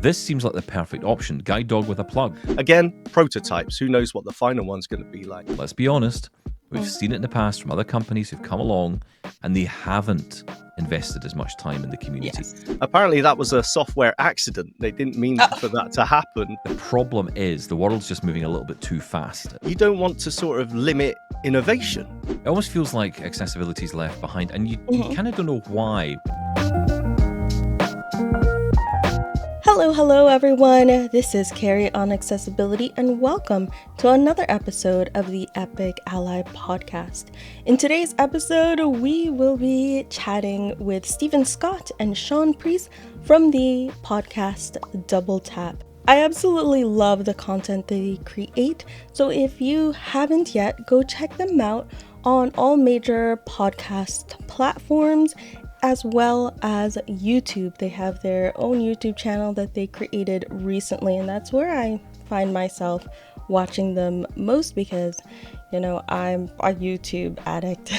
this seems like the perfect option. Guide dog with a plug. Again, prototypes. Who knows what the final one's going to be like? Let's be honest. We've seen it in the past from other companies who've come along and they haven't invested as much time in the community. Yes. Apparently that was a software accident. They didn't mean for that to happen. The problem is the world's just moving a little bit too fast. You don't want to sort of limit innovation. It almost feels like accessibility is left behind, and you kind of don't know why. Hello everyone, this is Carrie on Accessibility and welcome to another episode of the Epic Ally podcast. In today's episode, we will be chatting with Stephen Scott and Shaun from the podcast Double Tap. I absolutely love the content they create, so if you haven't yet, go check them out on all major podcast platforms as well as YouTube. They have their own YouTube channel that they created recently, and that's where I find myself watching them most because, you know, I'm a YouTube addict.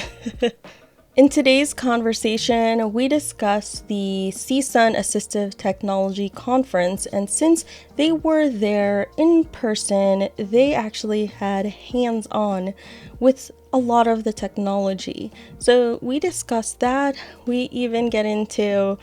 In today's conversation, we discuss the CSUN Assistive Technology Conference, and since they were there in person, they actually had hands-on with a lot of the technology. So we discussed that. We even get into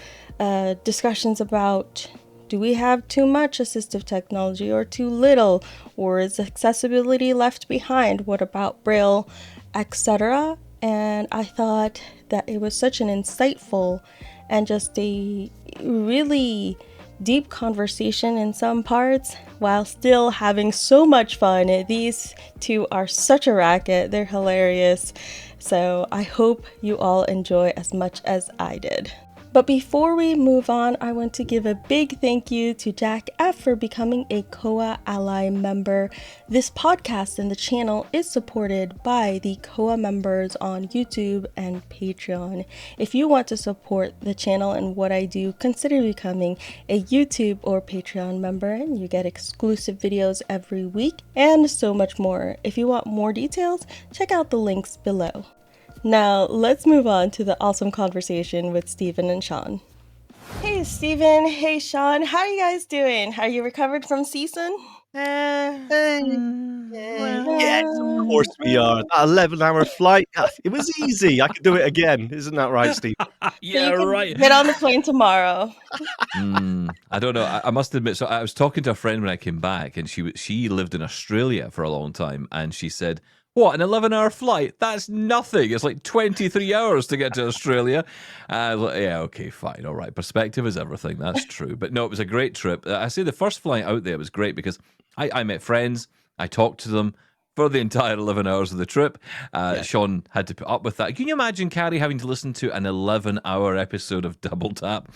discussions about, do we have too much assistive technology or too little? Or is accessibility left behind? What about Braille, etc.? And I thought that it was such an insightful and just a really deep conversation in some parts while still having so much fun. These two are such a racket. They're hilarious. So I hope you all enjoy as much as I did. But before we move on, I want to give a big thank you to Jack F for becoming a CoA Ally member. This podcast and the channel is supported by the CoA members on YouTube and Patreon. If you want to support the channel and what I do, consider becoming a YouTube or Patreon member and you get exclusive videos every week and so much more. If you want more details, check out the links below. Now, let's move on to the awesome conversation with Stephen and Shaun. Hey, Stephen. Hey, Shaun. How are you guys doing? Are you recovered from CSUN? Yes, of course we are. That 11-hour flight, it was easy. I could do it again. Isn't that right, Steve? Yeah, right. Get on the plane tomorrow. I don't know. I must admit, so I was talking to a friend when I came back, and she lived in Australia for a long time, and she said, what, an 11-hour flight? That's nothing. It's like 23 hours to get to Australia. Yeah, okay, fine. All right. Perspective is everything. That's true. But no, it was a great trip. I say the first flight out there was great because I met friends. I talked to them for the entire 11 hours of the trip. Shaun had to put up with that. Can you imagine, Carrie, having to listen to an 11-hour episode of Double Tap?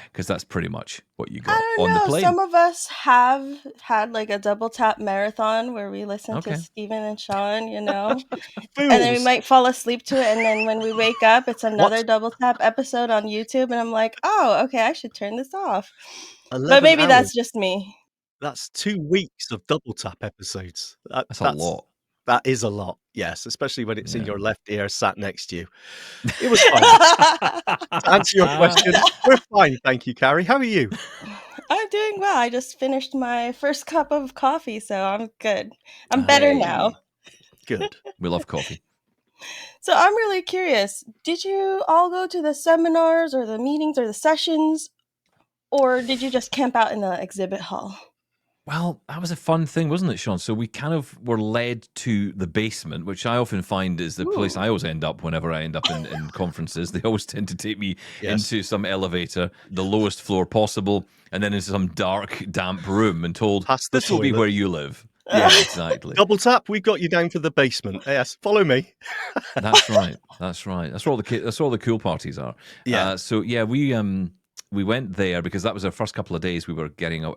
Because that's pretty much what you got on the plane. Some of us have had like a Double Tap marathon where we listen to Stephen and Shaun, you know, and then we might fall asleep to it. And then when we wake up, it's another Double Tap episode on YouTube. And I'm like, oh, okay, I should turn this off. But maybe that's just me. That's 2 weeks of Double Tap episodes. That's a lot. That is a lot, yes, especially when it's in your left ear sat next to you. It was fun. To answer your question, we're fine, thank you, Carrie. How are you? I'm doing well. I just finished my first cup of coffee, so I'm good. I'm better now. Good. We love coffee. So I'm really curious. Did you all go to the seminars or the meetings or the sessions, or did you just camp out in the exhibit hall? Well, that was a fun thing, wasn't it, Shaun? So we kind of were led to the basement, which I often find is the place I always end up whenever I end up in conferences. They always tend to take me into some elevator, the lowest floor possible, and then into some dark, damp room and told, this will be where you live. Yeah, exactly. Double Tap, we got you down to the basement. Yes, follow me. That's right. That's right. That's where all the cool parties are. Yeah. We went there because that was our first couple of days. We were getting,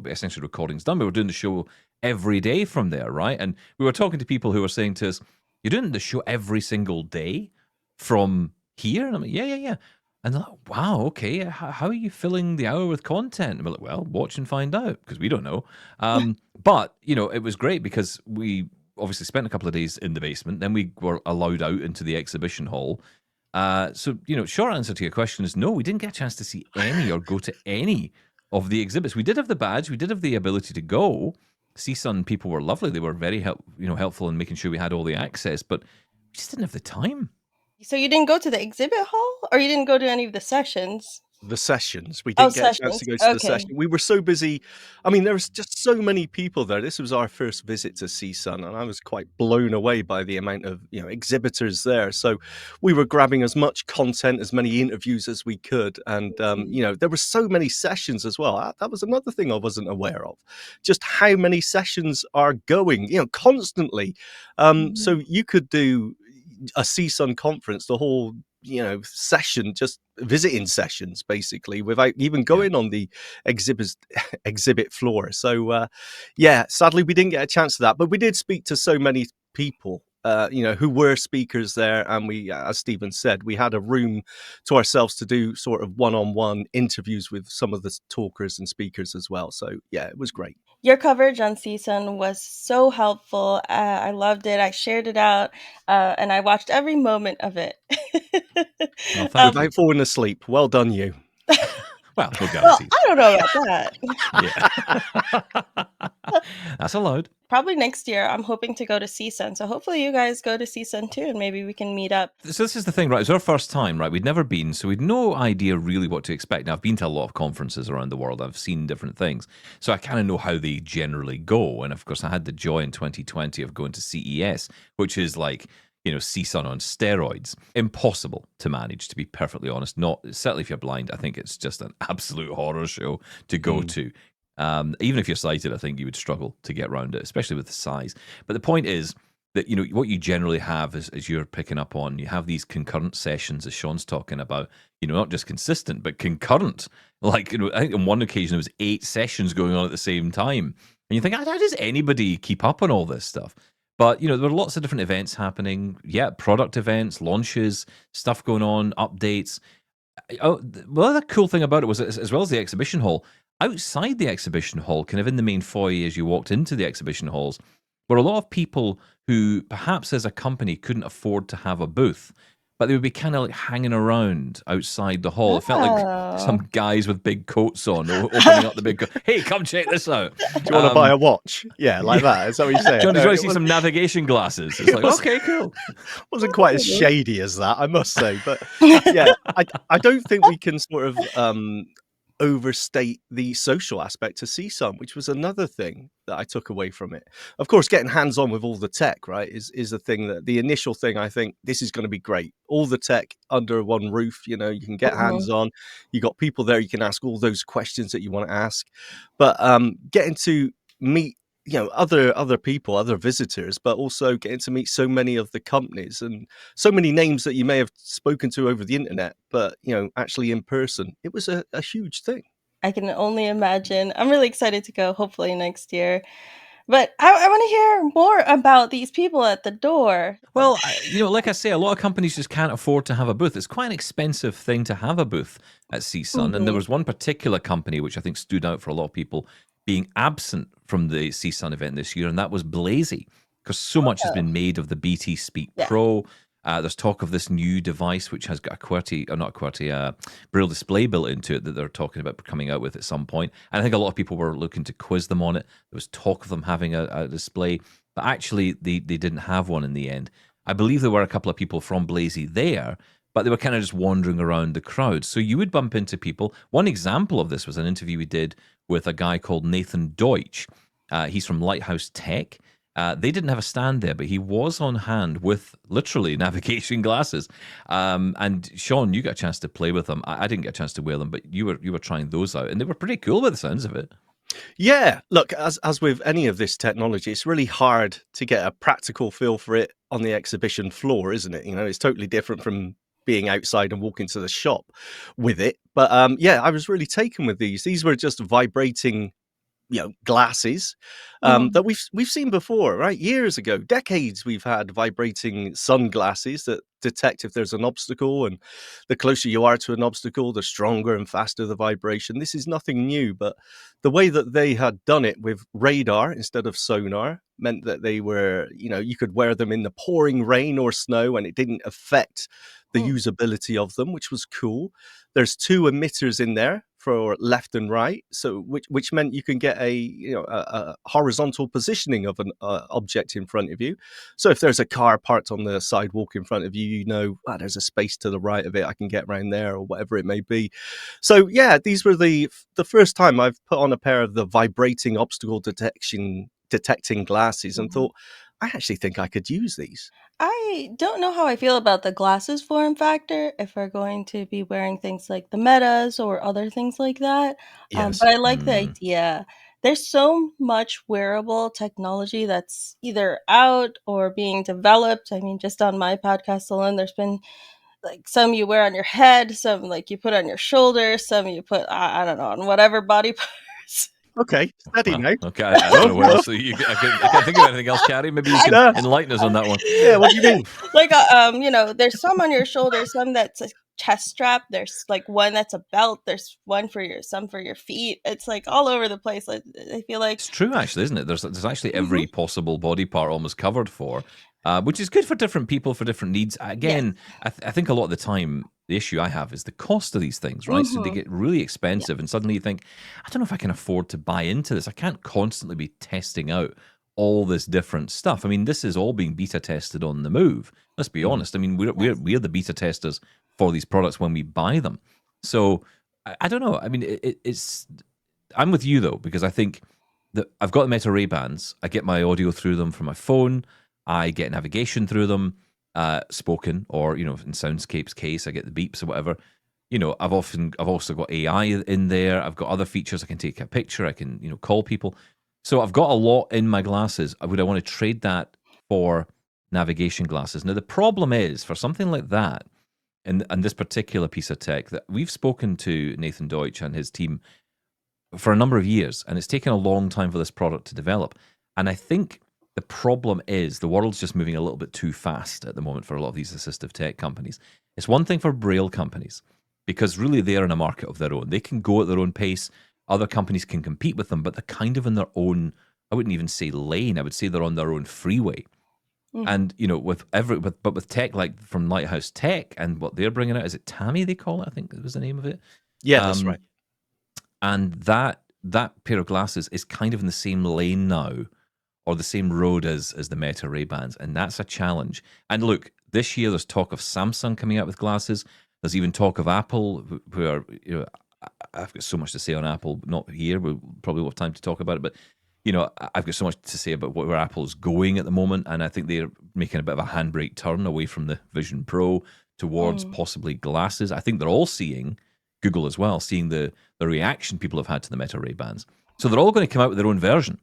essentially recordings done. We were doing the show every day from there, right? And we were talking to people who were saying to us, "You're doing the show every single day from here?" And I'm like, "Yeah." And they're like, "Wow, okay. How are you filling the hour with content?" And we're like, "Well, watch and find out because we don't know." But it was great because we obviously spent a couple of days in the basement. Then we were allowed out into the exhibition hall. So, short answer to your question is no, we didn't get a chance to see any or go to any of the exhibits. We did have the badge. We did have the ability to go. CSUN people were lovely. They were very helpful in making sure we had all the access, but we just didn't have the time. So you didn't go to the exhibit hall, or you didn't go to any of the sessions? The sessions. We Oh, didn't get a chance sessions. to go to the Okay. session. We were so busy. I mean, there was just so many people there. This was our first visit to CSUN, and I was quite blown away by the amount of exhibitors there. So we were grabbing as much content, as many interviews as we could, and there were so many sessions as well. That was another thing I wasn't aware of, just how many sessions are going, constantly. So you could do a CSUN conference, the whole session, just visiting sessions basically, without even going on the exhibit floor. So sadly we didn't get a chance to that, but we did speak to so many people who were speakers there, and we, as Stephen said, we had a room to ourselves to do sort of one-on-one interviews with some of the talkers and speakers as well. So yeah, it was great. Your coverage on CSUN was so helpful. I loved it. I shared it out, and I watched every moment of it. Well, thank you. Without falling asleep. Well done, you. Well, no Well, guarantees. I don't know about that. Yeah. That's allowed. Probably next year, I'm hoping to go to CSUN. So hopefully you guys go to CSUN too, and maybe we can meet up. So this is the thing, right? It's our first time, right? We'd never been, so we'd no idea really what to expect. Now, I've been to a lot of conferences around the world. I've seen different things. So I kind of know how they generally go. And of course, I had the joy in 2020 of going to CES, which is like, CSUN on steroids. Impossible to manage, to be perfectly honest. Not certainly if you're blind. I think it's just an absolute horror show to go to. Even if you're sighted, I think you would struggle to get around it, especially with the size. But the point is that, what you generally have is, as you're picking up on, you have these concurrent sessions, as Shaun's talking about, not just consistent, but concurrent. Like, I think on one occasion there was 8 sessions going on at the same time. And you think, how does anybody keep up on all this stuff? But, there were lots of different events happening. Yeah, product events, launches, stuff going on, updates. Oh, well, the cool thing about it was, as well as the exhibition hall, outside the exhibition hall, kind of in the main foyer as you walked into the exhibition halls, were a lot of people who perhaps as a company couldn't afford to have a booth, but they would be kind of like hanging around outside the hall. It felt like some guys with big coats on opening up the big coat. Hey, come check this out. Do you want to buy a watch? Yeah, like that. Is that what you're saying? John, do you want to see some navigation glasses? It's like, okay, cool. Wasn't quite as shady as that, I must say. But yeah, I don't think we can sort of overstate the social aspect to CSUN, which was another thing that I took away from it. Of course, getting hands-on with all the tech, right, is the thing that the initial thing. I think this is going to be great. All the tech under one roof, you can get hands-on. You got people there, you can ask all those questions that you want to ask. But getting to meet other people, other visitors, but also getting to meet so many of the companies and so many names that you may have spoken to over the internet, but actually in person, it was a huge thing. I can only imagine. I'm really excited to go, hopefully next year. But I want to hear more about these people at the door. Well, like I say, a lot of companies just can't afford to have a booth. It's quite an expensive thing to have a booth at CSUN. And there was one particular company which I think stood out for a lot of people being absent from the CSUN event this year, and that was Blazie, because so much has been made of the BT Speak Pro. There's talk of this new device which has got a Braille display built into it that they're talking about coming out with at some point. And I think a lot of people were looking to quiz them on it. There was talk of them having a display, but actually they didn't have one in the end. I believe there were a couple of people from Blazie there, but they were kind of just wandering around the crowd. So you would bump into people. One example of this was an interview we did with a guy called Nathan Deutsch. He's from Lighthouse Tech. They didn't have a stand there, but he was on hand with literally navigation glasses. And Shaun, you got a chance to play with them. I didn't get a chance to wear them, but you were trying those out, and they were pretty cool by the sounds of it. Yeah, look, as with any of this technology, it's really hard to get a practical feel for it on the exhibition floor, isn't it? It's totally different from being outside and walking to the shop with it. But I was really taken with these. These were just vibrating glasses that we've seen before, right? Years ago, decades, we've had vibrating sunglasses that detect if there's an obstacle, and the closer you are to an obstacle, the stronger and faster the vibration. This is nothing new, but the way that they had done it with radar instead of sonar meant that they were, you could wear them in the pouring rain or snow and it didn't affect the usability of them, which was cool. There's 2 emitters in there for left and right, so which meant you can get a horizontal positioning of an object in front of you. So if there's a car parked on the sidewalk in front of you, there's a space to the right of it, I can get around there, or whatever it may be. So yeah, these were the first time I've put on a pair of the vibrating obstacle detecting glasses and thought, I actually think I could use these. I don't know how I feel about the glasses form factor if we're going to be wearing things like the Metas or other things like that. Yes. But I like the Mm. idea. There's so much wearable technology that's either out or being developed. I mean, just on my podcast alone, there's been like some you wear on your head, some like you put on your shoulder, some you put, I don't know, on whatever body parts. Okay, steady Wow. now. Okay, I don't know what else. I can't think of anything else, Carrie. Maybe you could No. enlighten us on that one. Yeah, what do you mean? Like there's some on your shoulder, some that's a chest strap, there's like one that's a belt, there's one for some for your feet. It's like all over the place. I feel like It's true, actually, isn't it? There's actually Mhm. every possible body part almost covered for, which is good for different people for different needs. Yes. Again, I think a lot of the time the issue I have is the cost of these things, right? So they Mhm. get really Yeah. expensive, and suddenly you think, I don't know if I can afford to buy into this. I can't constantly be testing out all this different stuff. I mean, this is all being beta tested on the move. Let's be Mhm. honest. I mean, Yes. we're the beta testers for these products when we buy them. So I don't know. I mean, it's I'm with you though, because I think that I've got the Meta Ray Bans. I get my audio through them from my phone. I get navigation through them, spoken or in Soundscape's case, I get the beeps or whatever. I've also got AI in there. I've got other features. I can take a picture. I can call people. So I've got a lot in my glasses. Would I want to trade that for navigation glasses? Now the problem is for something like that, and this particular piece of tech that we've spoken to Nathan Deutsch and his team for a number of years, and it's taken a long time for this product to develop. And I think the problem is the world's just moving a little bit too fast at the moment for a lot of these assistive tech companies. It's one thing for Braille companies, because really they're in a market of their own. They can go at their own pace. Other companies can compete with them, but they're kind of in their own, I wouldn't even say lane, I would say they're on their own freeway. Mhm. And with tech like from Lighthouse Tech and what they're bringing out, is it Tammy they call it? I think it was the name of it. Yeah, that's right. And that pair of glasses is kind of in the same lane now, or the same road as the Meta Ray Bans, and that's a challenge. And look, this year there's talk of Samsung coming out with glasses. There's even talk of Apple, who are I've got so much to say on Apple, not here. We'll probably have time to talk about it, but I've got so much to say about where Apple's going at the moment, and I think they're making a bit of a handbrake turn away from the Vision Pro towards Mm. possibly glasses. I think they're all seeing, Google as well, seeing the reaction people have had to the Meta Ray Bans. So they're all going to come out with their own version.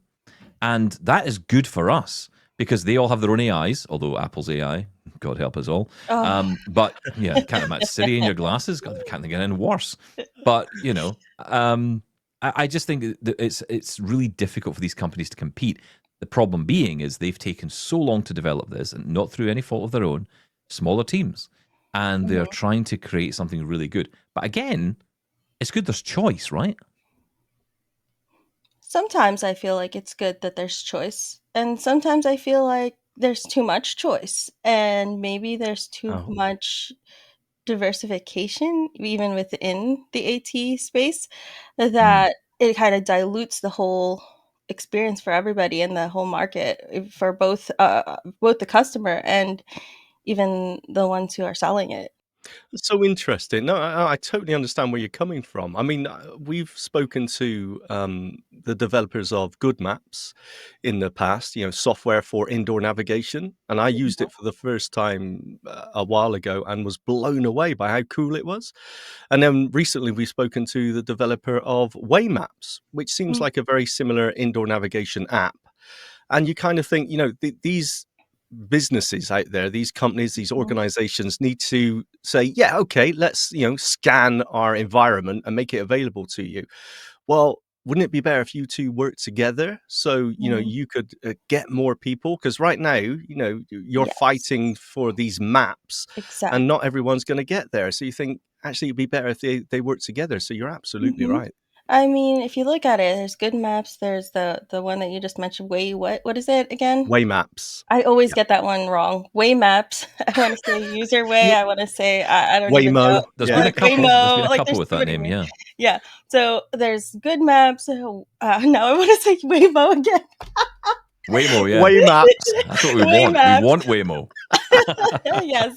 And that is good for us because they all have their own AIs, although Apple's AI, God help us all. Oh. But yeah, can't imagine Siri in your glasses. God, can't think of anything worse. But I just think that it's really difficult for these companies to compete. The problem being is they've taken so long to develop this, and not through any fault of their own, smaller teams, and they're Mhm. trying to create something really good. But again, it's good there's choice, right? Sometimes I feel like it's good that there's choice, and sometimes I feel like there's too much choice, and maybe there's too Oh. much diversification even within the AT space that it kind of dilutes the whole experience for everybody in the whole market for both the customer and even the ones who are selling it. That's so interesting. No, I totally understand where you're coming from. I mean, we've spoken to the developers of Good Maps in the past, software for indoor navigation. And I used it for the first time a while ago and was blown away by how cool it was. And then recently we've spoken to the developer of Way Maps, which seems Mm. like a very similar indoor navigation app. And you kind of think, these businesses out there, these companies, these Mhm. organizations need to say, yeah, okay, let's, scan our environment and make it available to you. Well, wouldn't it be better if you two work together so, Mhm. you could get more people? Because right now, you're Yes, fighting for these maps and exactly. not everyone's going to get there. So you think actually it'd be better if they work together. So you're absolutely Mhm. right. I mean, if you look at it, there's good maps. There's the one that you just mentioned. What is it again? Way maps. I always Yeah. get that one wrong. Way maps. I want to say user way. I want to say I don't even Waymo. know. There's Yeah. been a couple. There's been Waymo. a Like couple there's with so that many name, ways. yeah. Yeah. So there's good maps. Now I want to say Waymo again. Waymo, yeah. Way maps. That's what we Way want. We maps. want Waymo. Yes.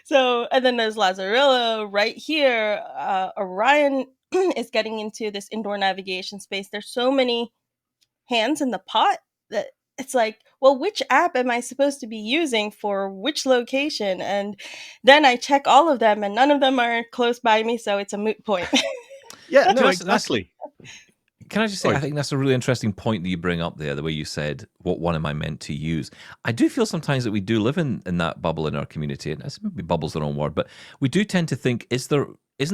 So, and then there's Lazarillo right here. Orion is getting into this indoor navigation space. There's so many hands in the pot that it's like, well, which app am I supposed to be using for which location? And then I check all of them, and none of them are close by me, so it's a moot point. Yeah, no, That's- exactly. Can I just say, Sorry. I think that's a really interesting point that you bring up there, the way you said, what one am I meant to use? I do feel sometimes that we do live in that bubble in our community, and maybe bubble's the wrong word, but we do tend to think, isn't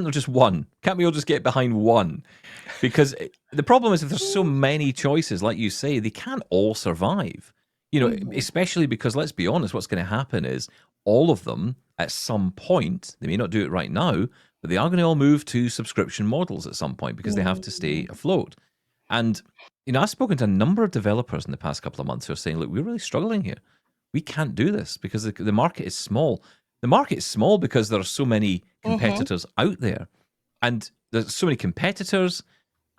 there just one? Can't we all just get behind one? Because the problem is if there's so many choices, like you say, they can't all survive. You know, Mhm. especially because, let's be honest, what's going to happen is all of them, at some point, they may not do it right now, but they are going to all move to subscription models at some point because they have to stay afloat. And, you know, I've spoken to a number of developers in the past couple of months who are saying, look, we're really struggling here. We can't do this because the market is small. The market is small because there are so many competitors out there. And there's so many competitors,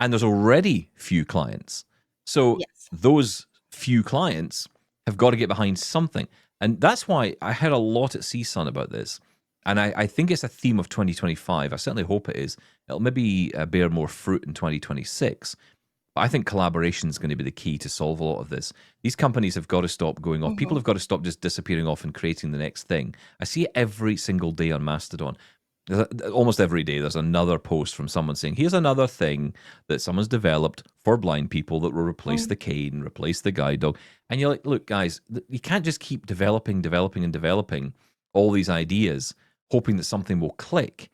and there's already few clients. So Yes. those few clients have got to get behind something. And that's why I heard a lot at CSUN about this. And I think it's a theme of 2025. I certainly hope it is. It'll maybe bear more fruit in 2026. But I think collaboration is going to be the key to solve a lot of this. These companies have got to stop going off. People have got to stop just disappearing off and creating the next thing. I see it every single day on Mastodon. Almost every day there's another post from someone saying, here's another thing that someone's developed for blind people that will replace the cane, replace the guide dog. And you're like, look, guys, you can't just keep developing all these ideas, hoping that something will click.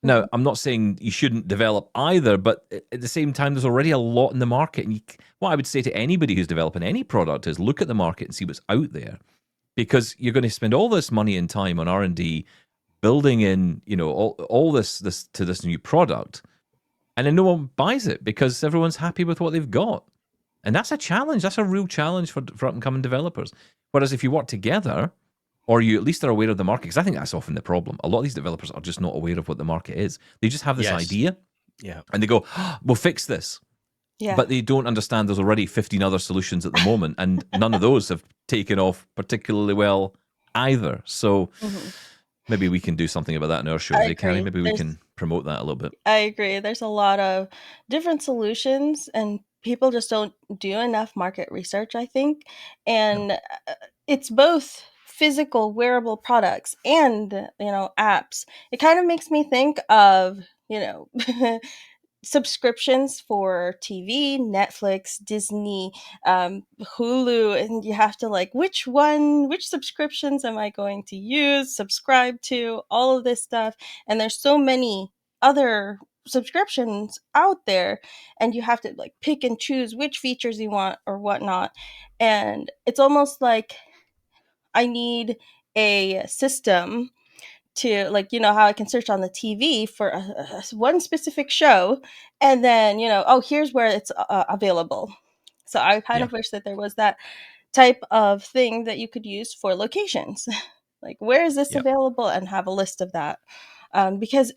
Now, I'm not saying you shouldn't develop either, but at the same time, there's already a lot in the market. And what I would say to anybody who's developing any product is look at the market and see what's out there, because you're going to spend all this money and time on R&D building in, you know, all this to this new product, and then no one buys it because everyone's happy with what they've got. And that's a challenge. That's a real challenge for up-and-coming developers. Whereas if you work together, or you at least are aware of the market, because I think that's often the problem. A lot of these developers are just not aware of what the market is. They just have this idea, and they go, oh, we'll fix this. Yeah. But they don't understand there's already 15 other solutions at the moment, and none of those have taken off particularly well either. So maybe we can do something about that in our shows, Carrie? Maybe we can promote that a little bit. I agree. There's a lot of different solutions, and people just don't do enough market research, I think. And it's both physical wearable products and, apps. It kind of makes me think of, subscriptions for TV, Netflix, Disney, Hulu, and you have to which subscriptions am I going to use, subscribe to, all of this stuff. And there's so many other subscriptions out there, and you have to pick and choose which features you want or whatnot. And it's almost like I need a system to how I can search on the TV for one specific show, and then oh, here's where it's available. So I kind of wish that there was that type of thing that you could use for locations, like where is this available, and have a list of that, because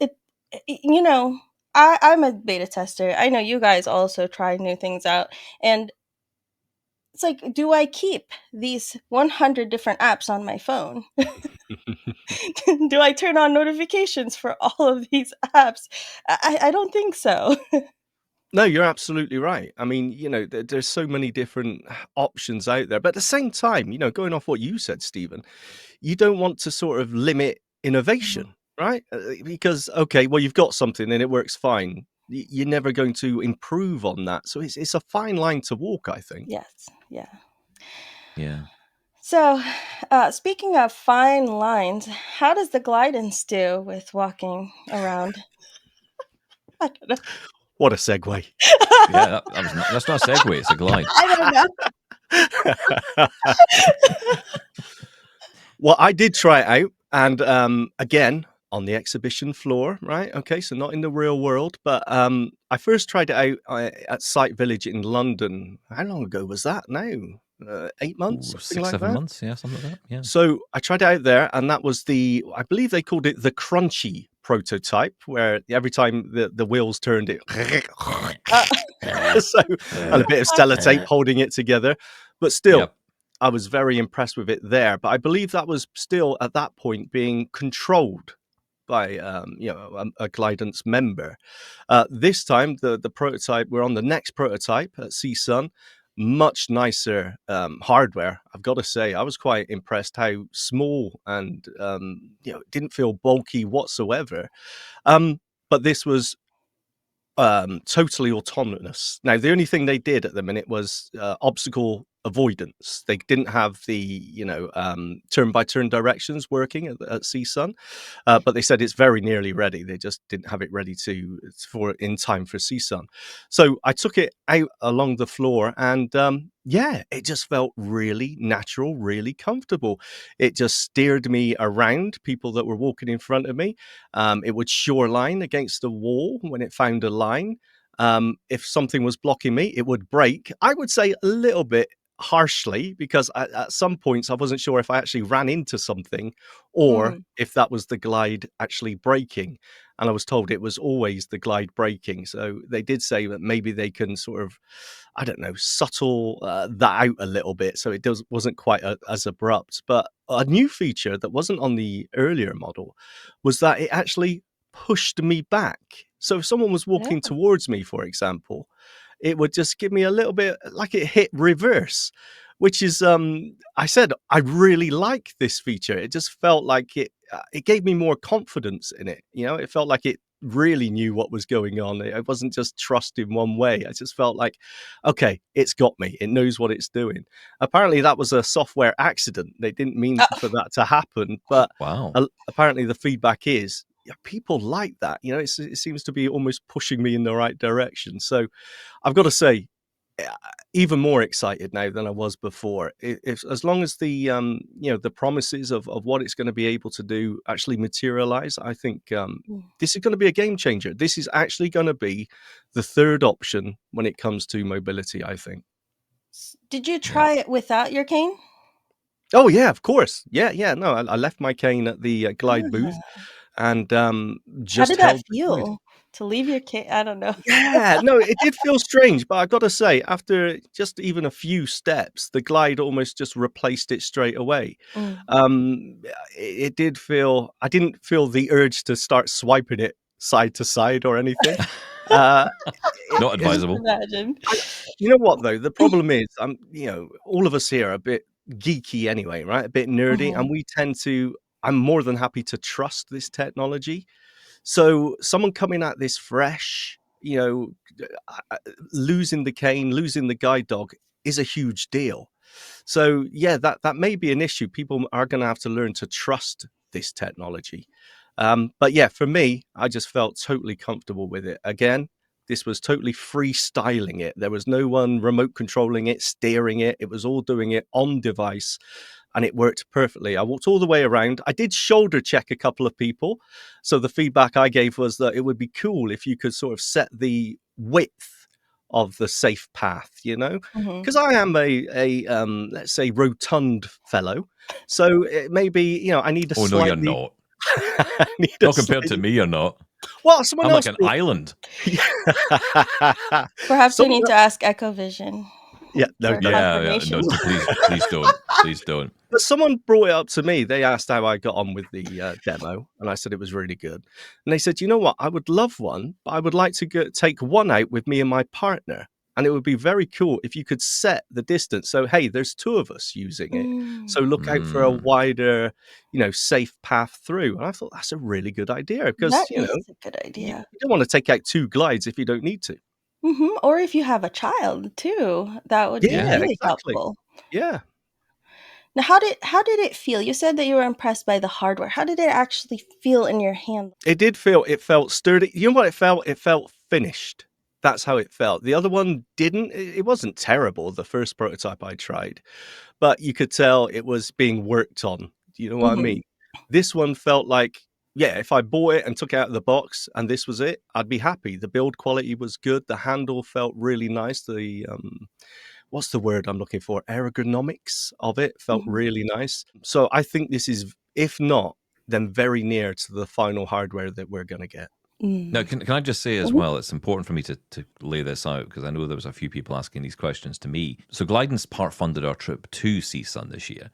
I'm a beta tester. I know you guys also try new things out, and it's like, do I keep these 100 different apps on my phone? Do I turn on notifications for all of these apps? I don't think so. No, you're absolutely right. I mean, there's so many different options out there. But at the same time, going off what you said, Stephen, you don't want to sort of limit innovation, right? Because, okay, well, you've got something and it works fine. You're never going to improve on that. So it's a fine line to walk, I think. Yes. Yeah. Yeah. So, speaking of fine lines, how does the Glidance do with walking around? I don't know. What a segue. Yeah, that's not a segue, it's a glide. I don't know. Well, I did try it out. And again, on the exhibition floor, right? Okay, so not in the real world, but I first tried it out at Sight Village in London. How long ago was that now? 8 months, Ooh, something 6, like 7 that. months, yeah, something like that. Yeah. So I tried it out there, and that was I believe they called it the crunchy prototype, where every time the wheels turned, it so and a bit of sellotape holding it together. But still, Yep. I was very impressed with it there. But I believe that was still at that point being controlled by a Glidance member. This time, the prototype, we're on the next prototype at CSUN. Much nicer hardware. I've got to say, I was quite impressed how small and it didn't feel bulky whatsoever. But this was totally autonomous. Now, the only thing they did at the minute was obstacle avoidance. They didn't have the turn-by-turn directions working at CSUN, but they said it's very nearly ready. They just didn't have it ready for in time for CSUN. So I took it out along the floor, and it just felt really natural, really comfortable. It just steered me around people that were walking in front of me. It would shoreline against the wall when it found a line. If something was blocking me, it would brake. I would say a little bit harshly, because at some points I wasn't sure if I actually ran into something or if that was the glide actually braking. And I was told it was always the glide braking. So they did say that maybe they can sort of, I don't know, subtle that out a little bit, so it wasn't quite as abrupt. But a new feature that wasn't on the earlier model was that it actually pushed me back. So if someone was walking towards me, for example, it would just give me a little bit like it hit reverse, which is I said I really like this feature. It just felt like it gave me more confidence in it. It felt like it really knew what was going on. It wasn't just trust in one way. I just felt like, okay, it's got me. It knows what it's doing. Apparently that was a software accident. They didn't mean for that to happen, but Wow. apparently the feedback is people like that. It seems to be almost pushing me in the right direction. So I've got to say, even more excited now than I was before. If as long as the the promises of what it's going to be able to do actually materialize, I think this is going to be a game changer. This is actually going to be the third option when it comes to mobility, I think. Did you try it without your cane? Oh yeah, of course. Yeah. No, I left my cane at the Glide booth and How just did that held the Glide. feel to leave your cane? I don't know. Yeah, no, it did feel strange, but I got to say, after just even a few steps, the Glide almost just replaced it straight away. Um, it did feel, I didn't feel the urge to start swiping it side to side or anything. Uh, Not it was, advisable. Imagine. you know what though? The problem is, all of us here are a bit geeky anyway, right? A bit nerdy, and we tend to. I'm more than happy to trust this technology. So someone coming at this fresh, losing the cane, losing the guide dog is a huge deal. So yeah, that may be an issue. People are going to have to learn to trust this technology. But yeah, for me, I just felt totally comfortable with it. Again, this was totally freestyling it. There was no one remote controlling it, steering it. It was all doing it on device, and it worked perfectly. I walked all the way around. I did shoulder check a couple of people. So the feedback I gave was that it would be cool if you could sort of set the width of the safe path, because I am a let's say rotund fellow. So it maybe, I need a Oh, no, you're slightly not. I need Not compared to me, you're not. Well, someone I'm like else an brought... island. Perhaps we Someone need to ask EchoVision no, for don't. Yeah, confirmation. no, please don't. Please don't. But someone brought it up to me. They asked how I got on with the demo, and I said it was really good. And they said, you know what? I would love one, but I would like to take one out with me and my partner. And it would be very cool if you could set the distance. So, hey, there's two of us using it. So look out for a wider, safe path through. And I thought that's a really good idea because, That is a good you idea. don't want to take out two glides if you don't need to. Or if you have a child too, that would be Yeah, really exactly. helpful. Yeah. Now, how did it feel? You said that you were impressed by the hardware. How did it actually feel in your hand? It felt sturdy. You know what it felt? It felt finished. That's how it felt. The other one didn't. It wasn't terrible, the first prototype I tried, but you could tell it was being worked on. Do you know what I mean? This one felt like yeah, if I bought it and took it out of the box and this was it, I'd be happy. The build quality was good. The handle felt really nice. The what's the word I'm looking for? Ergonomics of it felt really nice. So I think this is, if not, then very near to the final hardware that we're going to get. Now, can I just say as well, it's important for me to lay this out because I know there was a few people asking these questions to me. So Glidance part funded our trip to CSUN this year.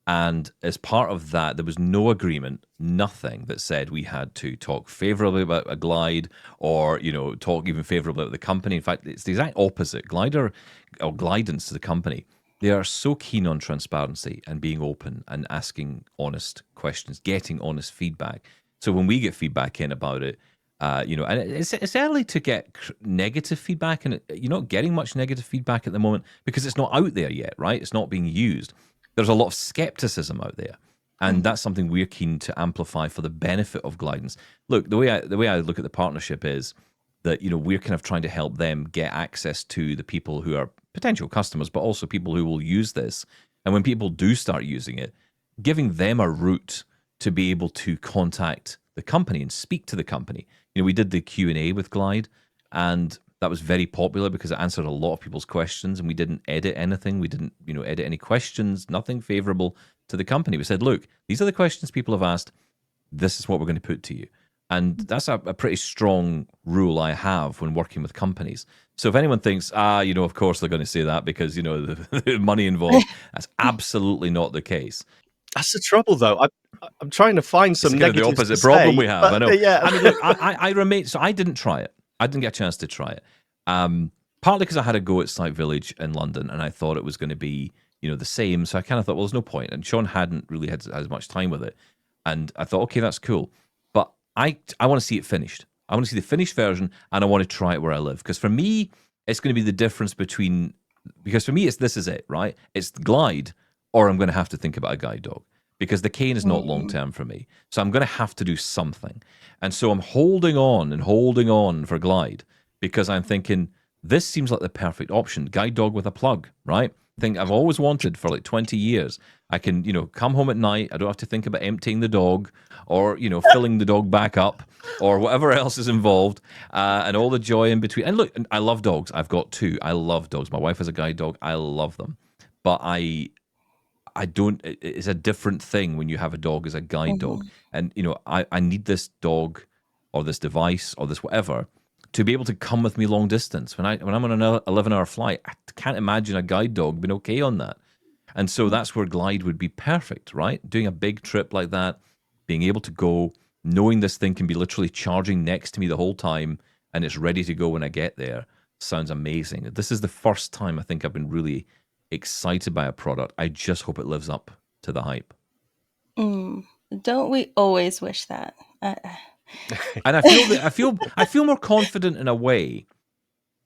And as part of that, there was no agreement, nothing that said we had to talk favorably about a Glide or, talk even favorably about the company. In fact, it's the exact opposite. Glidance to the company, they are so keen on transparency and being open and asking honest questions, getting honest feedback. So when we get feedback in about it, and it's early to get negative feedback, and you're not getting much negative feedback at the moment because it's not out there yet, right? It's not being used. There's a lot of skepticism out there, and that's something we're keen to amplify for the benefit of Glidance. Look, the way I look at the partnership is that we're kind of trying to help them get access to the people who are potential customers, but also people who will use this. And when people do start using it, giving them a route to be able to contact the company and speak to the company. We did the Q&A with Glide, and that was very popular because it answered a lot of people's questions, and we didn't edit anything. We didn't, edit any questions, nothing favorable to the company. We said, look, these are the questions people have asked. This is what we're going to put to you. And that's a pretty strong rule I have when working with companies. So if anyone thinks, of course they're going to say that because, the money involved, that's absolutely not the case. That's the trouble, though. I'm trying to find some it's kind negatives. Of the opposite problem we have. I know. Yeah. I mean, look, I remain. So I didn't try it. I didn't get a chance to try it. Partly because I had a go at Site Village in London, and I thought it was going to be, the same. So I kind of thought, well, there's no point. And Shaun hadn't really had as much time with it, and I thought, okay, that's cool. But I want to see it finished. I want to see the finished version, and I want to try it where I live. Because for me, it's going to be the difference between. Because for me, this is it, right? It's Glide, or I'm going to have to think about a guide dog. Because the cane is not long-term for me. So I'm going to have to do something. And so I'm holding on for Glide because I'm thinking, this seems like the perfect option. Guide dog with a plug, right? Thing I've always wanted for like 20 years. I can, come home at night. I don't have to think about emptying the dog or, filling the dog back up or whatever else is involved and all the joy in between. And look, I love dogs. I've got two. I love dogs. My wife has a guide dog. I love them. But I don't, it's a different thing when you have a dog as a guide dog. And, I need this dog or this device or this whatever to be able to come with me long distance. When I'm on an 11-hour flight, I can't imagine a guide dog being okay on that. And so that's where Glide would be perfect, right? Doing a big trip like that, being able to go, knowing this thing can be literally charging next to me the whole time and it's ready to go when I get there sounds amazing. This is the first time I think I've been really excited by a product. I just hope it lives up to the hype. Don't we always wish that? And I feel more confident in a way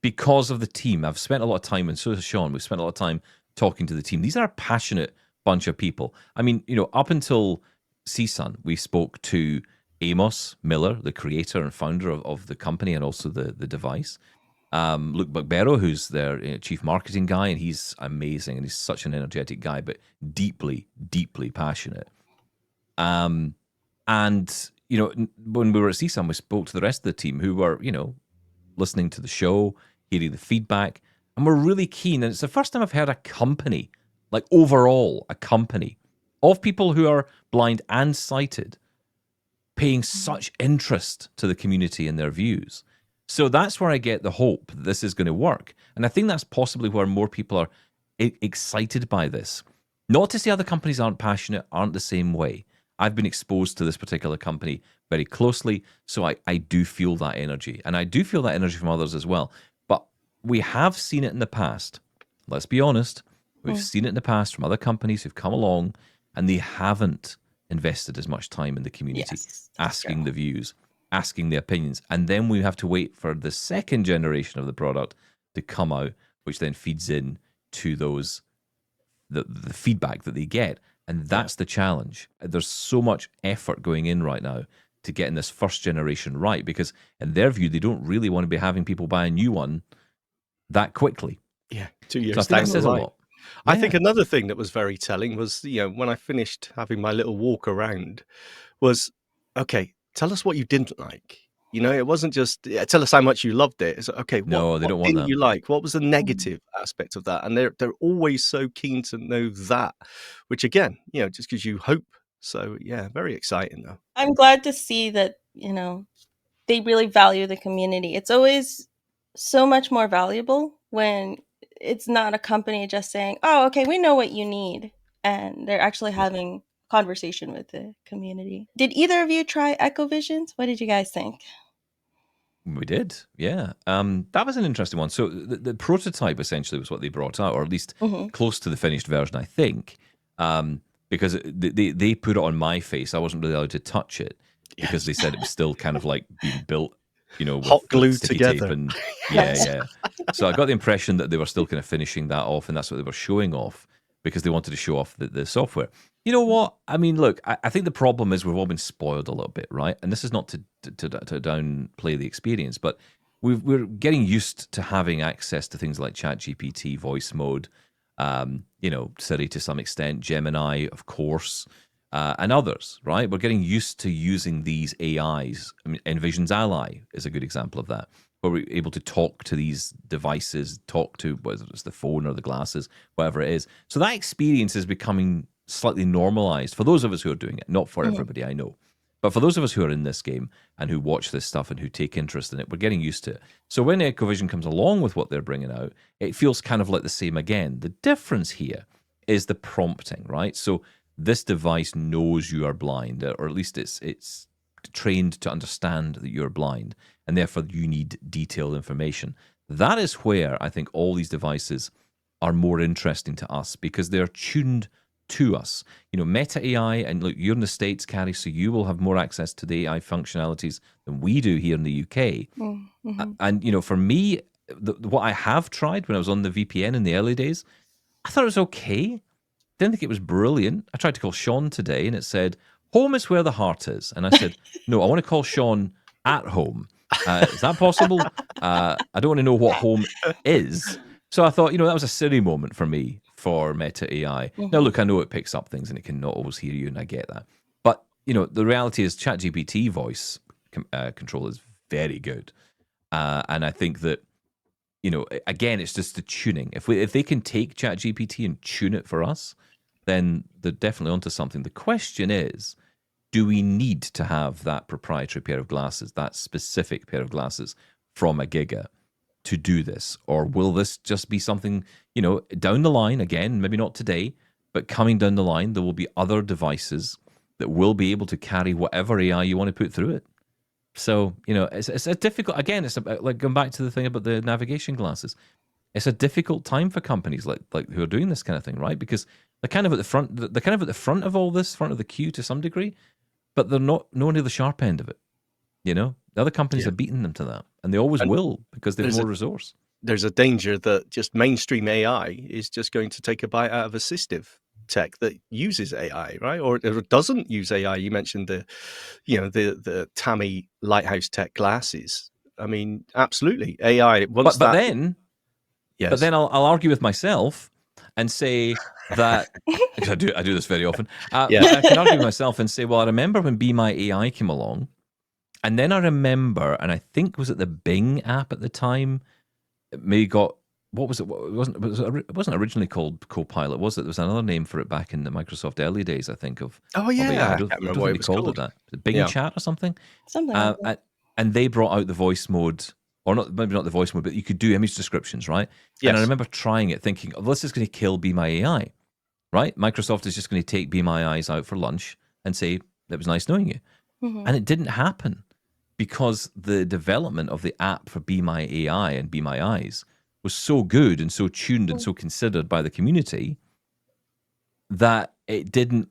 because of the team. I've spent a lot of time, and so has Shaun. We've spent a lot of time talking to the team. These are a passionate bunch of people. I mean, up until CSUN, we spoke to Amos Miller, the creator and founder of the company and also the device. Luke McBarrow, who's their chief marketing guy, and he's amazing, and he's such an energetic guy, but deeply, deeply passionate. And when we were at CSUN, we spoke to the rest of the team who were, listening to the show, hearing the feedback, and we're really keen. And it's the first time I've heard a company, like overall, a company of people who are blind and sighted, paying such interest to the community and their views. So that's where I get the hope that this is going to work. And I think that's possibly where more people are excited by this. Not to say other companies aren't passionate, aren't the same way. I've been exposed to this particular company very closely, so I do feel that energy. And I do feel that energy from others as well. But we have seen it in the past. Let's be honest. We've seen it in the past from other companies who've come along and they haven't invested as much time in the community, asking the views, asking the opinions. And then we have to wait for the second generation of the product to come out, which then feeds in to those the feedback that they get. And that's the challenge. There's so much effort going in right now to getting this first generation right, because in their view, they don't really want to be having people buy a new one that quickly. Yeah, 2 years. So I think that says a lot. I think another thing that was very telling was, when I finished having my little walk around was, okay, tell us what you didn't like. You know, it wasn't just tell us how much you loved it. It's like, okay, No, they what don't want didn't that. you like? What was the negative aspect of that? And they're always so keen to know that, which again, you know, just gives you hope. So yeah, very exciting though. I'm glad to see that, they really value the community. It's always so much more valuable when it's not a company just saying, "Oh, okay, we know what you need," and they're actually having conversation with the community. Did either of you try EchoVisions? What did you guys think? We did, yeah. That was an interesting one. So the prototype essentially was what they brought out, or at least Hmm. close to the finished version, I think, because they put it on my face. I wasn't really allowed to touch it because Yes. they said it was still kind of like being built, Hot with glued sticky together. tape and Yes. yeah. So I got the impression that they were still kind of finishing that off, and that's what they were showing off because they wanted to show off the software. You know what? I mean, look, I think the problem is we've all been spoiled a little bit, right? And this is not to downplay the experience, but we're getting used to having access to things like ChatGPT, voice mode, Siri to some extent, Gemini, of course, and others, right? We're getting used to using these AIs. I mean, Envision's Ally is a good example of that, where we're able to talk to these devices, talk to whether it's the phone or the glasses, whatever it is. So that experience is becoming slightly normalized for those of us who are doing it, not for Mhm. everybody, I know. But for those of us who are in this game and who watch this stuff and who take interest in it, we're getting used to it. So when EchoVision comes along with what they're bringing out, it feels kind of like the same again. The difference here is the prompting, right? So this device knows you are blind, or at least it's trained to understand that you're blind, and therefore you need detailed information. That is where I think all these devices are more interesting to us because they're tuned to us. Meta AI, and look, you're in the States, Carrie, so you will have more access to the AI functionalities than we do here in the UK. Mm-hmm. And, for me, what I have tried when I was on the VPN in the early days, I thought it was okay. Didn't think it was brilliant. I tried to call Shaun today and it said, home is where the heart is. And I said, no, I want to call Shaun at home. Is that possible? I don't want to know what home is. So I thought, that was a silly moment for me for Meta AI. Now, Mhm. look, I know it picks up things and it can not always hear you, and I get that. But, the reality is ChatGPT voice control is very good. And I think that, again, it's just the tuning. If they can take ChatGPT and tune it for us, then they're definitely onto something. The question is, do we need to have that proprietary pair of glasses, that specific pair of glasses from Agiga to do this? Or will this just be something, down the line, again, maybe not today, but coming down the line, there will be other devices that will be able to carry whatever AI you want to put through it. So, it's a difficult, again, it's about, like going back to the thing about the navigation glasses. It's a difficult time for companies like who are doing this kind of thing, right? Because they're kind of at the front, of all this, front of the queue to some degree, but they're not nowhere near the sharp end of it. The other companies Yeah. are beating them to that, and they always And will because they have there's more a resource. there's a danger that just mainstream AI is just going to take a bite out of assistive tech that uses AI, right? Or it doesn't use AI. You mentioned the Tammy Lighthouse tech glasses. I mean, absolutely. AI once But that then yes. I'll argue with myself and say that because I do this very often. Yeah. But I can argue with myself and say, well, I remember when Be My AI came along, and then I remember, and I think was it the Bing app at the time, it may got what was it? It wasn't originally called Copilot, was it? There was another name for it back in the Microsoft early days, I think of Oh AI. yeah. I I don't, can't I remember don't what think it they was called it called. that. Bing Yeah. Chat or something. Something like that. And they brought out the voice mode, or not, maybe not the voice mode, but you could do image descriptions, right? And I Yes. remember trying it, thinking, "Oh, this is going to kill Be My AI, right? Microsoft is just going to take Be My Eyes out for lunch and say it was nice knowing you," Mhm. and it didn't happen because the development of the app for Be My AI and Be My Eyes was so good and so tuned and so considered by the community that it didn't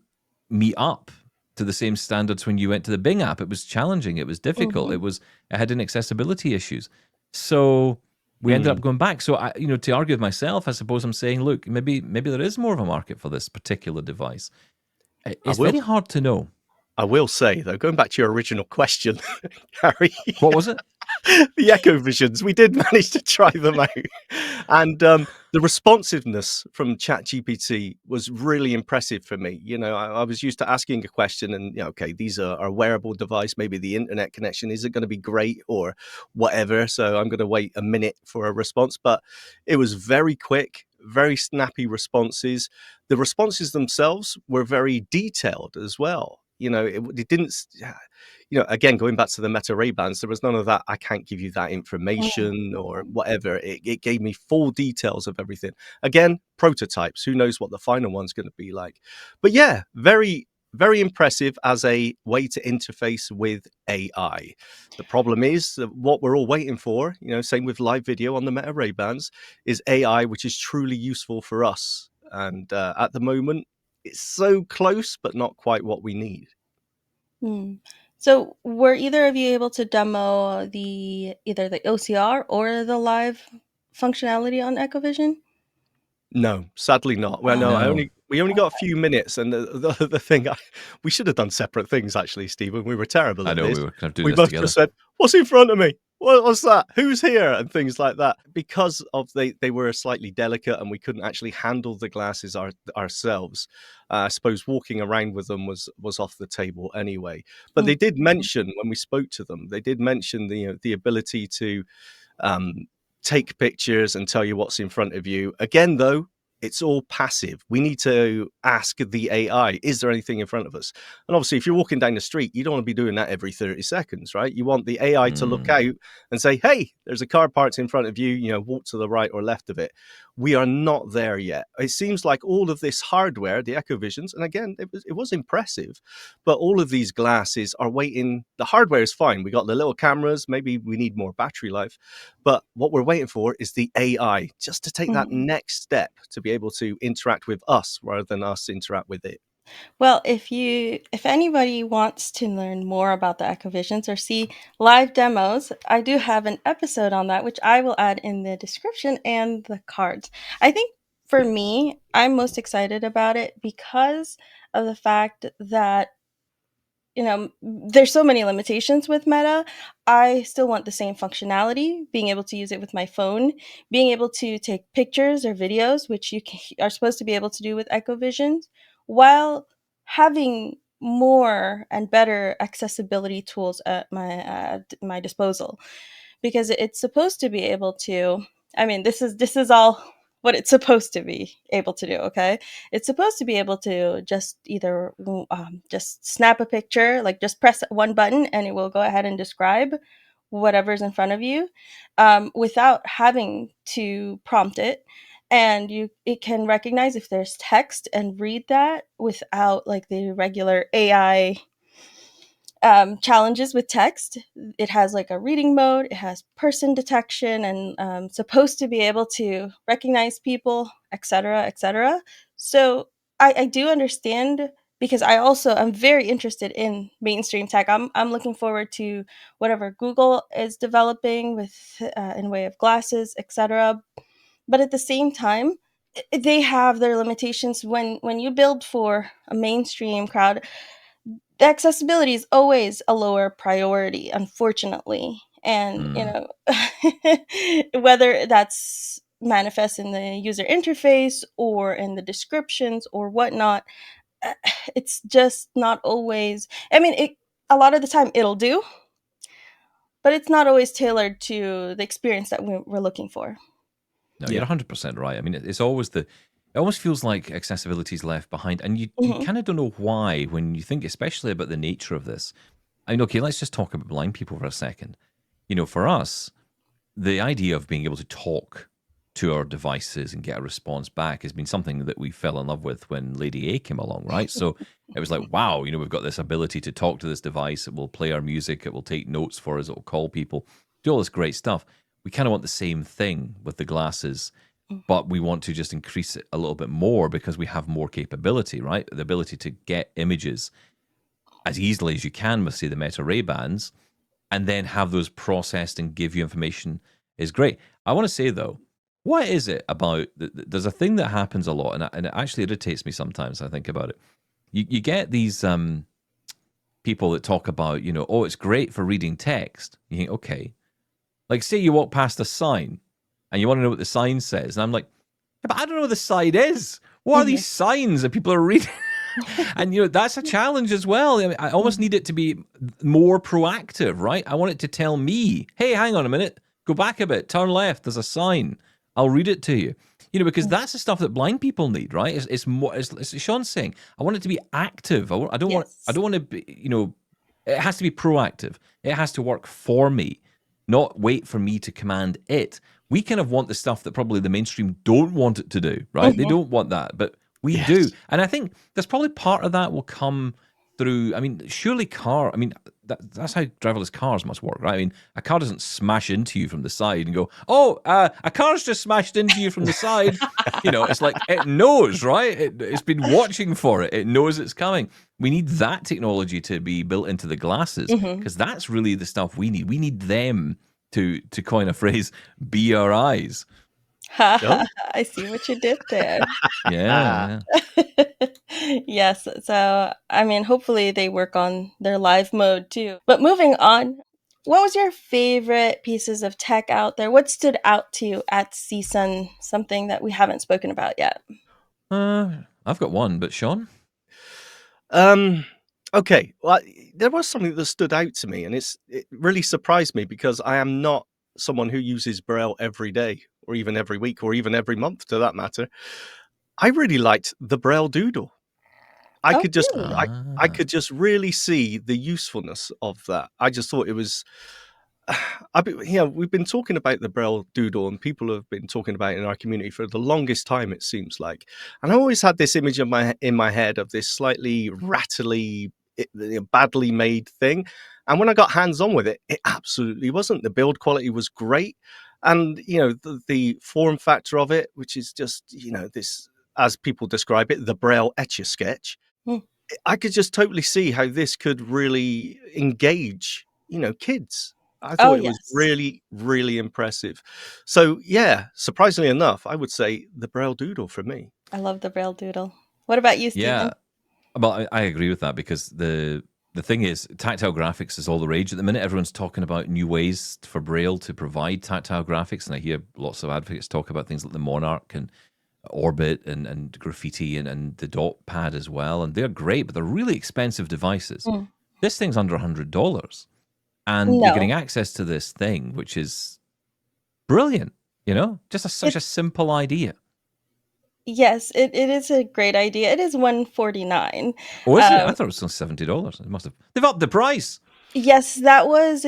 meet up to the same standards when you went to the Bing app. It was challenging. It was difficult. Mhm. It had inaccessibility issues. So we ended up going back. So to argue with myself, I suppose I'm saying, look, maybe there is more of a market for this particular device. It's very hard to know. I will say though, going back to your original question, Harry, What was it? the EchoVisions, we did manage to try them out, and The responsiveness from ChatGPT was really impressive for me. You know, I was used to asking a question and, you know, okay, these are a wearable device. Maybe the internet connection isn't going to be great or whatever. So I'm going to wait a minute for a response. But it was very quick, very snappy responses. The responses themselves were very detailed as well. You know, it didn't, you know, again, going back to the Meta Ray-Bans, there was none of that, I can't give you that information or whatever. It gave me full details of everything. Again, prototypes. Who knows what the final one's going to be like? But yeah, very, very impressive as a way to interface with AI. The problem is that what we're all waiting for, you know, same with live video on the Meta Ray-Bans, is AI, which is truly useful for us. And at the moment, it's so close, but not quite what we need. Hmm. So were either of you able to demo either the OCR or the live functionality on EchoVision? No, sadly not. Well, no, Oh, No, we only got a few minutes, and the thing we should have done separate things actually, Stephen. We were terrible I at know we this. were kind of doing We this both just together. said, "What's in front of me? What's that? Who's here?" and things like that. Because of they were slightly delicate, and we couldn't actually handle the glasses ourselves. I suppose walking around with them was off the table anyway. But they did mention when we spoke to them, they did mention the ability to um, take pictures and tell you what's in front of you. Again, though, it's all passive. We need to ask the AI, is there anything in front of us? And obviously, if you're walking down the street, you don't want to be doing that every 30 seconds, right? You want the AI to look Mm. out and say, hey, there's a car parked in front of you, walk to the right or left of it. We are not there yet. It seems like all of this hardware, the EchoVisions, and again, it was impressive, but all of these glasses are waiting. The hardware is fine. We got the little cameras. Maybe we need more battery life. But what we're waiting for is the AI just to take that mhm. next step to be able to interact with us rather than us interact with it. Well, if anybody wants to learn more about the EchoVisions or see live demos, I do have an episode on that, which I will add in the description and the cards. I think for me, I'm most excited about it because of the fact that there's so many limitations with Meta. I still want the same functionality, being able to use it with my phone, being able to take pictures or videos, which are supposed to be able to do with EchoVisions, while having more and better accessibility tools at my disposal, because it's supposed to be able to. I mean, this is all what it's supposed to be able to do. Okay, it's supposed to be able to just either just snap a picture, like just press one button and it will go ahead and describe whatever's in front of you, without having to prompt it. And it can recognize if there's text and read that without like the regular AI challenges with text. It has like a reading mode, it has person detection, and supposed to be able to recognize people, etc., etc. So I do understand, because I also am very interested in mainstream tech. I'm looking forward to whatever Google is developing with in way of glasses, etc. But at the same time, they have their limitations. When you build for a mainstream crowd, the accessibility is always a lower priority, unfortunately. And, Mm. whether that's manifest in the user interface or in the descriptions or whatnot, uh, it's just not always. I mean, a lot of the time it'll do, but it's not always tailored to the experience that we're looking for. No, you're Yeah. 100% right. I mean, it's always it almost feels like accessibility is left behind. And you Hmm. kind of don't know why when you think, especially about the nature of this. I mean, okay, let's just talk about blind people for a second. For us, the idea of being able to talk to our devices and get a response back has been something that we fell in love with when Lady A came along, right? So it was like, wow, we've got this ability to talk to this device. It will play our music. It will take notes for us. It will call people, do all this great stuff. We kind of want the same thing with the glasses, but we want to just increase it a little bit more because we have more capability, right? The ability to get images as easily as you can with, say, the Meta Ray Bans, and then have those processed and give you information is great. I want to say though, what is it about? There's a thing that happens a lot, and it actually irritates me sometimes. I think about it. You get these people that talk about, oh, it's great for reading text. You think, okay, like say you walk past a sign, and you want to know what the sign says, and I'm like, But I don't know what the sign is. What are these signs that people are reading? And, that's a challenge as well. I mean, I almost need it to be more proactive, right? I want it to tell me, hey, hang on a minute, go back a bit, turn left, there's a sign. I'll read it to you. Because that's the stuff that blind people need, right? It's more, as Shaun's saying, I want it to be active. I don't want to be, it has to be proactive. It has to work for me, not wait for me to command it. We kind of want the stuff that probably the mainstream don't want it to do, right? They don't want that, but we do. And I think there's probably part of that will come through, surely that's how driverless cars must work, right? I mean, a car doesn't smash into you from the side and go, a car's just smashed into you from the side. It's like, it knows, right? It's been watching for it. It knows it's coming. We need that technology to be built into the glasses, because that's really the stuff we need. We need them to coin a phrase, be our eyes. I see what you did there. Yeah. Yes. So, hopefully they work on their live mode too. But moving on, what was your favorite pieces of tech out there? What stood out to you at CSUN? Something that we haven't spoken about yet. I've got one, but Shaun? Okay. Well, there was something that stood out to me, and it really surprised me because I am not someone who uses Braille every day, or even every week, or even every month, to that matter. I really liked the Braille Doodle. I could just really see the usefulness of that. I just thought it was. We've been talking about the Braille Doodle, and people have been talking about it in our community for the longest time, it seems like. And I always had this image in my head of this slightly rattly, badly made thing. And when I got hands on with it, it absolutely wasn't. The build quality was great, and the form factor of it, which is just this, as people describe it, the Braille Etch-a-Sketch. I could just totally see how this could really engage kids. I thought it was really, really impressive. So, surprisingly enough, I would say the Braille Doodle for me. I love the Braille Doodle. What about you, Stephen? Yeah, well, I agree with that, because the thing is, tactile graphics is all the rage at the minute. Everyone's talking about new ways for Braille to provide tactile graphics, and I hear lots of advocates talk about things like the Monarch and Orbit and Graffiti and the Dot Pad as well, and they're great, but they're really expensive devices. This thing's under $100. And you're getting access to this thing, which is brilliant, just such a simple idea. Yes, it is a great idea. It is $149. Oh, is it? I thought it was only $70. They've upped the price. Yes, that was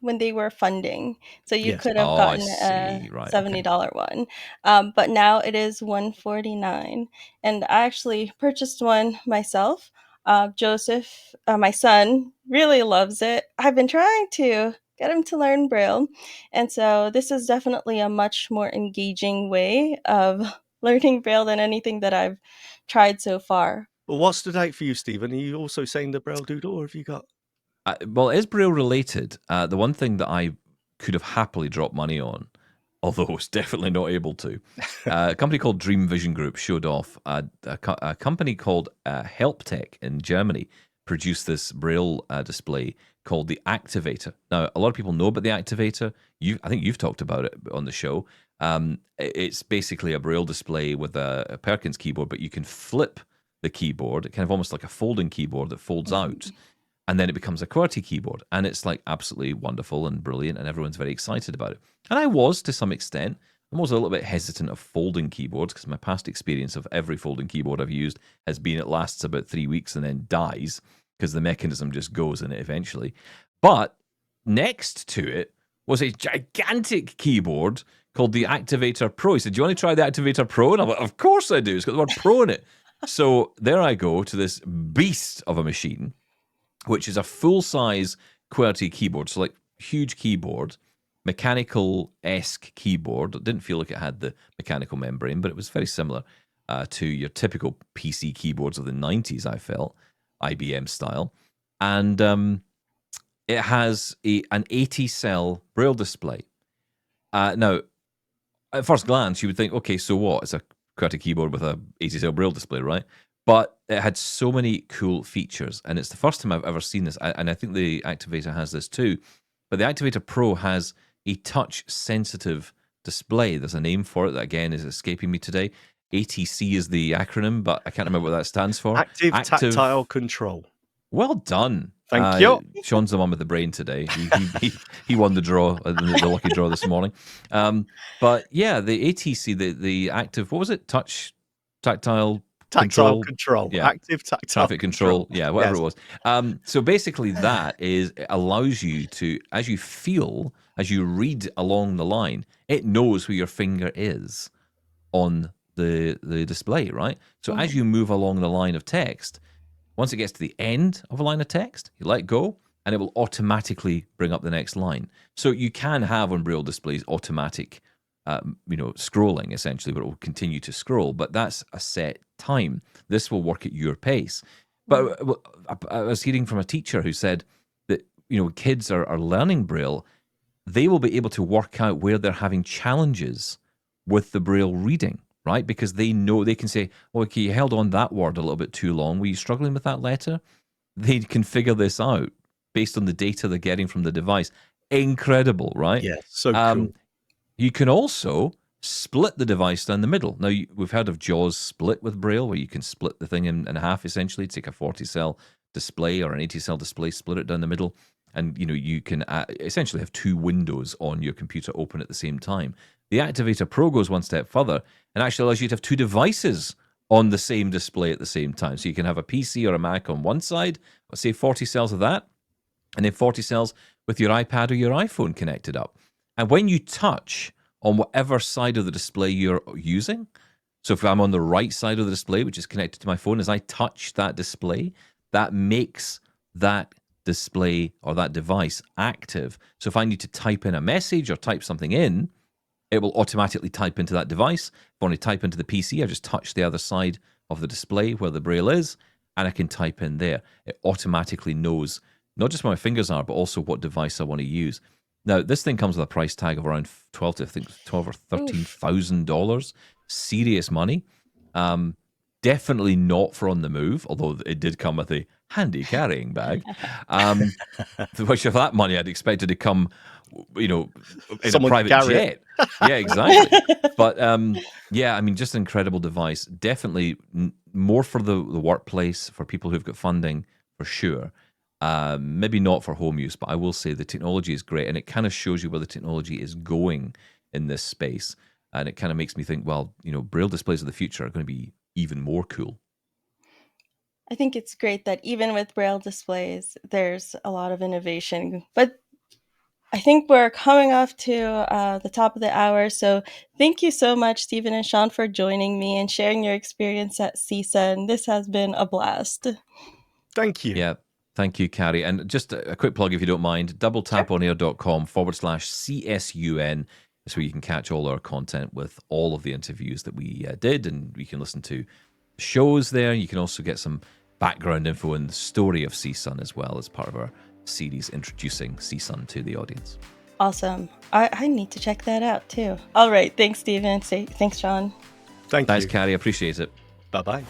when they were funding. So you could have gotten a $70 one. But now it is $149. And I actually purchased one myself. Joseph, my son, really loves it. I've been trying to get him to learn Braille. And so this is definitely a much more engaging way of learning Braille than anything that I've tried so far. Well, what stood out for you, Stephen? Are you also saying the Braille Doodle, or have you got... Well, it is Braille related. The one thing that I could have happily dropped money on, although I was definitely not able to, a company called Dream Vision Group showed off a company called HelpTech in Germany produced this Braille display called the Activator. Now, a lot of people know about the Activator. I think you've talked about it on the show. It's basically a Braille display with a Perkins keyboard, but you can flip the keyboard, kind of almost like a folding keyboard that folds out. And then it becomes a QWERTY keyboard. And it's like absolutely wonderful and brilliant, and everyone's very excited about it. And I was, to some extent. I'm also a little bit hesitant of folding keyboards, because my past experience of every folding keyboard I've used has been it lasts about 3 weeks and then dies, because the mechanism just goes in it eventually. But next to it was a gigantic keyboard called the Activator Pro. He said, do you want to try the Activator Pro? And I'm like, of course I do. It's got the word Pro in it. So there I go to this beast of a machine, which is a full-size QWERTY keyboard. So like huge keyboard, mechanical-esque keyboard. It didn't feel like it had the mechanical membrane, but it was very similar to your typical PC keyboards of the 90s, I felt, IBM style. And it has an 80-cell Braille display. Now, at first glance, you would think, okay, so what? It's a QWERTY keyboard with a 80-cell Braille display, right? But it had so many cool features, and it's the first time I've ever seen this, and I think the Activator has this too. But the Activator Pro has a touch-sensitive display. There's a name for it that, again, is escaping me today. ATC is the acronym, but I can't remember what that stands for. Active Tactile Control. Well done. Thank you. Sean's the one with the brain today. He won the draw, the lucky draw this morning. But yeah, the ATC, the active, what was it? Tactile control. Yeah. Active tactile traffic control. Yeah, whatever Yes. it was. So basically it allows you to, as you read along the line, it knows where your finger is on the display, right? So as you move along the line of text, once it gets to the end of a line of text, you let go, and it will automatically bring up the next line. So you can have on Braille displays automatic, scrolling essentially, but it will continue to scroll. But that's a set time. This will work at your pace. But I was hearing from a teacher who said that kids are learning Braille. They will be able to work out where they're having challenges with the Braille reading. Right? Because they know, they can say, oh, okay, you held on that word a little bit too long. Were you struggling with that letter? They can figure this out based on the data they're getting from the device. Incredible, right? Yes, so cool. You can also split the device down the middle. Now, we've heard of JAWS split with Braille, where you can split the thing in half, essentially. Take a 40-cell display or an 80-cell display, split it down the middle, and you can essentially have two windows on your computer open at the same time. The Activator Pro goes one step further and actually allows you to have two devices on the same display at the same time. So you can have a PC or a Mac on one side, let's say 40 cells of that, and then 40 cells with your iPad or your iPhone connected up. And when you touch on whatever side of the display you're using, so if I'm on the right side of the display, which is connected to my phone, as I touch that display, that makes that display or that device active. So if I need to type in a message or type something in, it will automatically type into that device. If I want to type into the PC, I just touch the other side of the display where the Braille is, and I can type in there. It automatically knows not just where my fingers are, but also what device I want to use. Now, this thing comes with a price tag of around $12 or $13,000. Serious money. Definitely not for on the move, although it did come with a handy carrying bag. Which of that money I'd expected to come, in Someone a private jet. Yeah, exactly. But just an incredible device. Definitely more for the workplace, for people who've got funding, for sure. Maybe not for home use, but I will say the technology is great, and it kind of shows you where the technology is going in this space. And it kind of makes me think, well, Braille displays of the future are going to be even more cool. I think it's great that even with Braille displays, there's a lot of innovation. But I think we're coming off to the top of the hour. So thank you so much, Stephen and Shaun, for joining me and sharing your experience at CSUN. This has been a blast. Thank you. Yeah. Thank you, Carrie. And just a quick plug, if you don't mind, doubletaponair.com/CSUN is where you can catch all our content with all of the interviews that we did, and you can listen to shows there. You can also get some background info and the story of CSUN as well as part of our series introducing CSUN to the audience. Awesome. I need to check that out too. All right. Thanks, Stephen. Thanks, Shaun. Thanks, Carrie. Appreciate it. Bye-bye.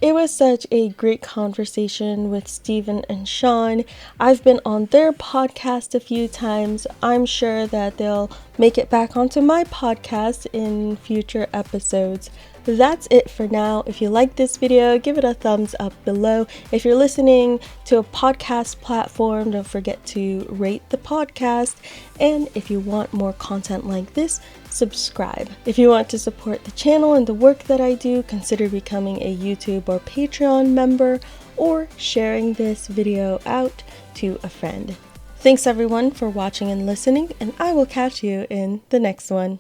It was such a great conversation with Stephen and Shaun. I've been on their podcast a few times. I'm sure that they'll make it back onto my podcast in future episodes. That's it for now. If you like this video, give it a thumbs up below. If you're listening to a podcast platform, don't forget to rate the podcast. And if you want more content like this, subscribe. If you want to support the channel and the work that I do, consider becoming a YouTube or Patreon member or sharing this video out to a friend. Thanks everyone for watching and listening, and I will catch you in the next one.